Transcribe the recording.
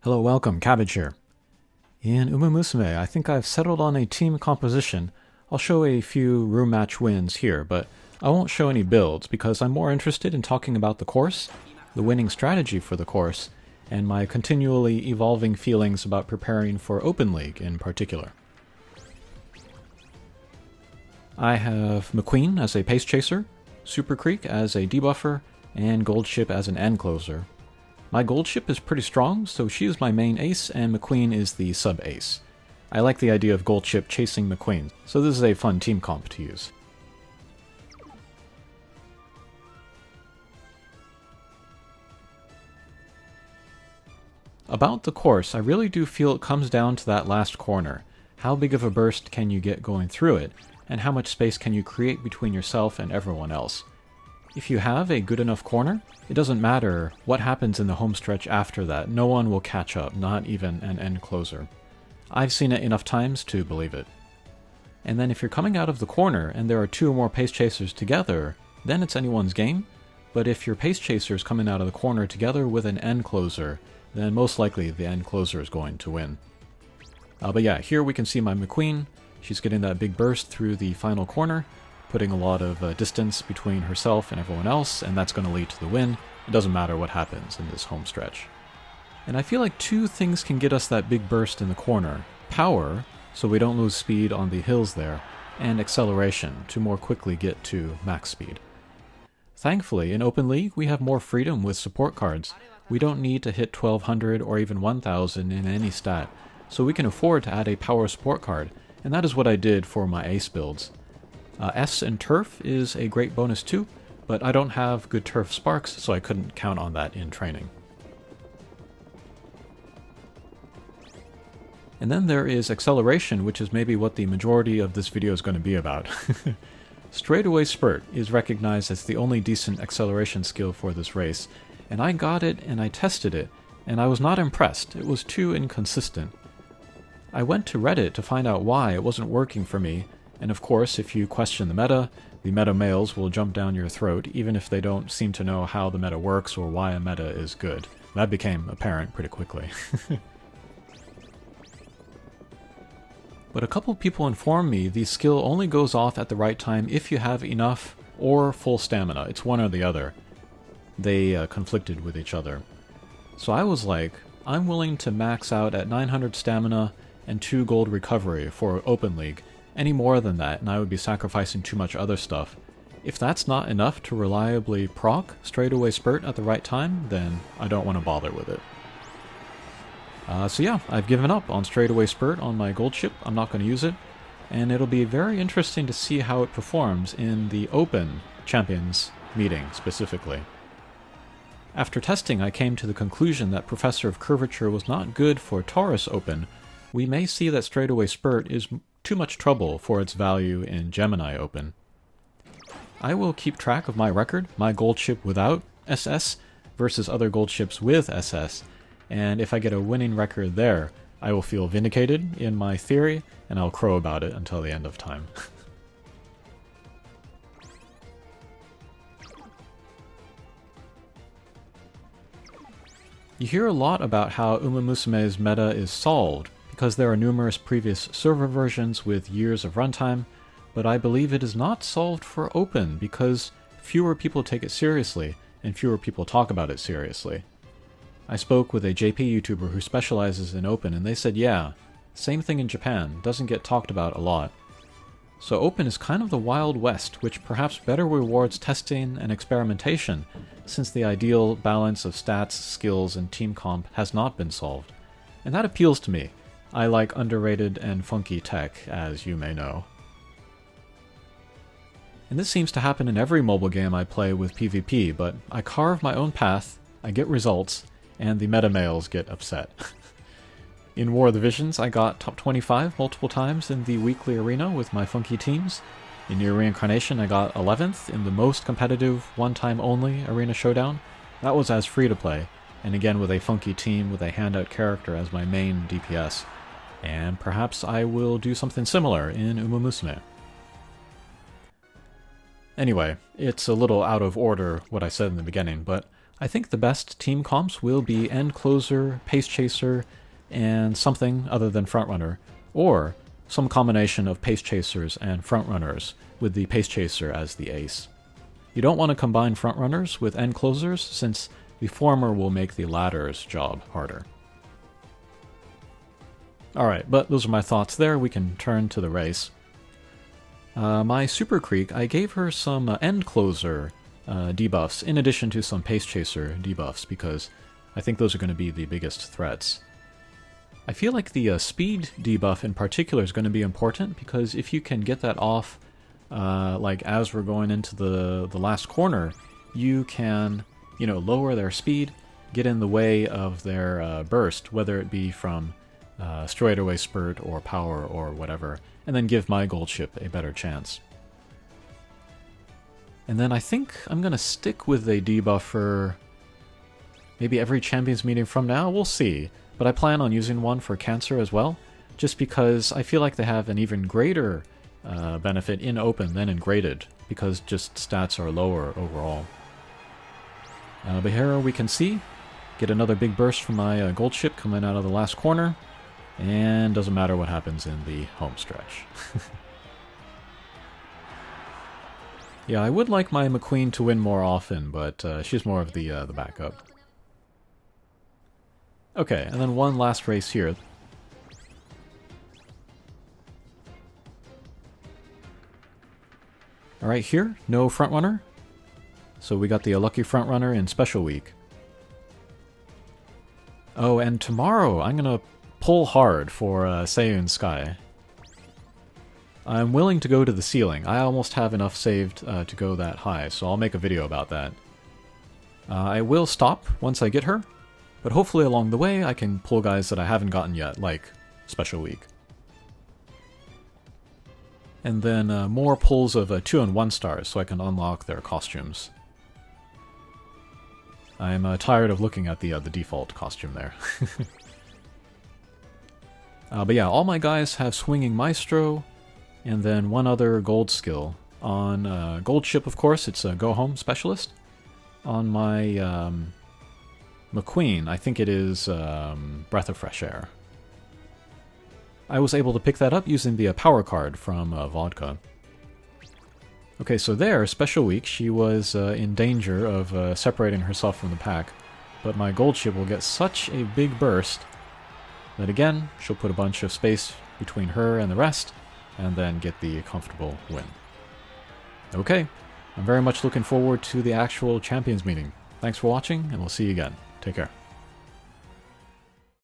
Hello, welcome, Cabbage here. In Musume, I think I've settled on a team composition. I'll show a few room match wins here, but I won't show any builds because I'm more interested in talking about the course, the winning strategy for the course, and my continually evolving feelings about preparing for Open League in particular. I have McQueen as a pace chaser, Super Creek as a debuffer, and Gold Ship as an end closer. My Gold Ship is pretty strong, so she is my main ace, and McQueen is the sub-ace. I like the idea of Gold Ship chasing McQueen, so this is a fun team comp to use. About the course, I really do feel it comes down to that last corner. How big of a burst can you get going through it, and how much space can you create between yourself and everyone else? If you have a good enough corner, it doesn't matter what happens in the home stretch after that. No one will catch up, not even an end closer. I've seen it enough times to believe it. And then if you're coming out of the corner and there are two or more pace chasers together, then it's anyone's game. But if your pace chasers coming out of the corner together with an end closer, then most likely the end closer is going to win. But yeah, here we can see my McQueen. She's getting that big burst through the final corner, putting a lot of distance between herself and everyone else, and that's going to lead to the win. It doesn't matter what happens in this home stretch. And I feel like two things can get us that big burst in the corner. Power, so we don't lose speed on the hills there, and acceleration, to more quickly get to max speed. Thankfully, in Open League, we have more freedom with support cards. We don't need to hit 1200 or even 1000 in any stat, so we can afford to add a power support card, and that is what I did for my ace builds. S and Turf is a great bonus too, but I don't have good Turf sparks, so I couldn't count on that in training. And then there is acceleration, which is maybe what the majority of this video is going to be about. Straightaway Spurt is recognized as the only decent acceleration skill for this race, and I got it and I tested it, and I was not impressed. It was too inconsistent. I went to Reddit to find out why it wasn't working for me, and of course, if you question the meta males will jump down your throat, even if they don't seem to know how the meta works or why a meta is good. That became apparent pretty quickly. But a couple people informed me the skill only goes off at the right time if you have enough or full stamina. It's one or the other. They conflicted with each other. So I was like, I'm willing to max out at 900 stamina and 2 gold recovery for Open League. Any more than that, and I would be sacrificing too much other stuff. If that's not enough to reliably proc Straightaway Spurt at the right time, then I don't want to bother with it. So yeah, I've given up on Straightaway Spurt on my Gold Ship. I'm not going to use it, and it'll be very interesting to see how it performs in the Open Champions meeting specifically. After testing, I came to the conclusion that Professor of Curvature was not good for Taurus Open. We may see that Straightaway Spurt is too much trouble for its value in Gemini Open. I will keep track of my record, my Gold Ship without SS versus other Gold Ships with SS, and if I get a winning record there, I will feel vindicated in my theory, and I'll crow about it until the end of time. You hear a lot about how Musume's meta is solved, because there are numerous previous server versions with years of runtime, but I believe it is not solved for Open because fewer people take it seriously, and fewer people talk about it seriously. I spoke with a JP YouTuber who specializes in Open, and they said yeah, same thing in Japan, doesn't get talked about a lot. So Open is kind of the Wild West, which perhaps better rewards testing and experimentation, since the ideal balance of stats, skills, and team comp has not been solved. And that appeals to me. I like underrated and funky tech, as you may know. And this seems to happen in every mobile game I play with PvP, but I carve my own path, I get results, and the meta males get upset. In War of the Visions, I got top 25 multiple times in the weekly arena with my funky teams. In Near Reincarnation, I got 11th in the most competitive, one-time only arena showdown. That was as free-to-play, and again with a funky team with a handout character as my main DPS. And perhaps I will do something similar in Musume. Anyway, it's a little out of order what I said in the beginning, but I think the best team comps will be End Closer, Pace Chaser, and something other than Frontrunner, or some combination of Pace Chasers and Frontrunners, with the Pace Chaser as the ace. You don't want to combine Frontrunners with End Closers, since the former will make the latter's job harder. Alright, but those are my thoughts there. We can turn to the race. My Super Creek, I gave her some End Closer debuffs, in addition to some Pace Chaser debuffs, because I think those are going to be the biggest threats. I feel like the speed debuff in particular is going to be important, because if you can get that off, like as we're going into the last corner, you can, lower their speed, get in the way of their burst, whether it be from straightaway spurt or power or whatever, and then give my gold ship a better chance. And then I think I'm going to stick with a debuff for maybe every Champions meeting from now, we'll see. But I plan on using one for Cancer as well, just because I feel like they have an even greater benefit in Open than in Graded, because just stats are lower overall. But here we can see, get another big burst from my gold ship coming out of the last corner, and doesn't matter what happens in the home stretch. Yeah, I would like my McQueen to win more often, but she's more of the backup. Okay, and then one last race here. Alright, here, no Frontrunner. So we got the lucky Frontrunner in Special Week. Oh, and tomorrow I'm gonna pull hard for Seiyun Sky. I'm willing to go to the ceiling. I almost have enough saved to go that high, so I'll make a video about that. I will stop once I get her, but hopefully along the way I can pull guys that I haven't gotten yet, like Special Week. And then more pulls of 2 and 1 stars so I can unlock their costumes. I'm tired of looking at the default costume there. But yeah, all my guys have Swinging Maestro, and then one other gold skill. On gold ship, of course, it's a Go Home Specialist. On my McQueen, I think it is Breath of Fresh Air. I was able to pick that up using the power card from Vodka. Okay, so there, Special Week, she was in danger of separating herself from the pack, but my gold ship will get such a big burst that again, she'll put a bunch of space between her and the rest, and then get the comfortable win. Okay, I'm very much looking forward to the actual Champions meeting. Thanks for watching, and we'll see you again. Take care.